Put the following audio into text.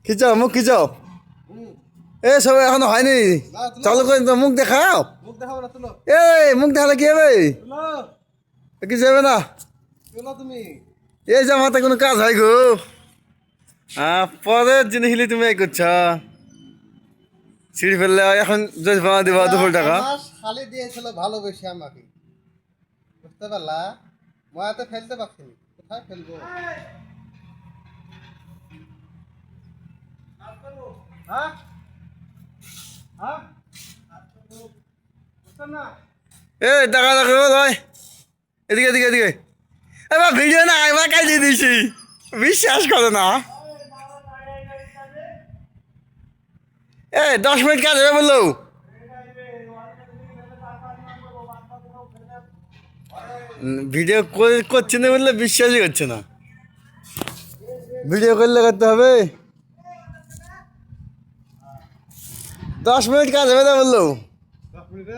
খিচাও মুখ খিচাও। এ সব এখনো হয়নি, চালু করে তো মুখ দেখাও। মুখ দেখাবো না, তুলো এই মুখ দেখালে কি হবে? তুলো কিছু হবে না। তুলো তুমি। এই জামাতে কোনো কাজ হয় গো? পরের জিনিস হলে তুমি এই করছ। ছিঁড়ি ফেললে এখন যদি বানা দিবা 200 টাকা। আমার শালি দিয়েছিল ভালোবেসে আমাকে, বুঝতে পারলা? ময়াতে ফেলতে পারছি না, কোথায় ফেলবো? হ্যাঁ হ্যাঁ বুঝছেন না? এই টাকা রাখো ভাই, এদিকে এদিকে এদিকে। এবার ভিডিও না একবার কাজ দিয়ে দিয়েছি, বিশ্বাস করে না। 10 মিনিট কাজ হবে বললো। ভিডিও করছে না বললে বিশ্বাসই করছে না। ভিডিও করলে করতে হবে। 10 মিনিট কাজ হবে না বললো। 10 মিনিটে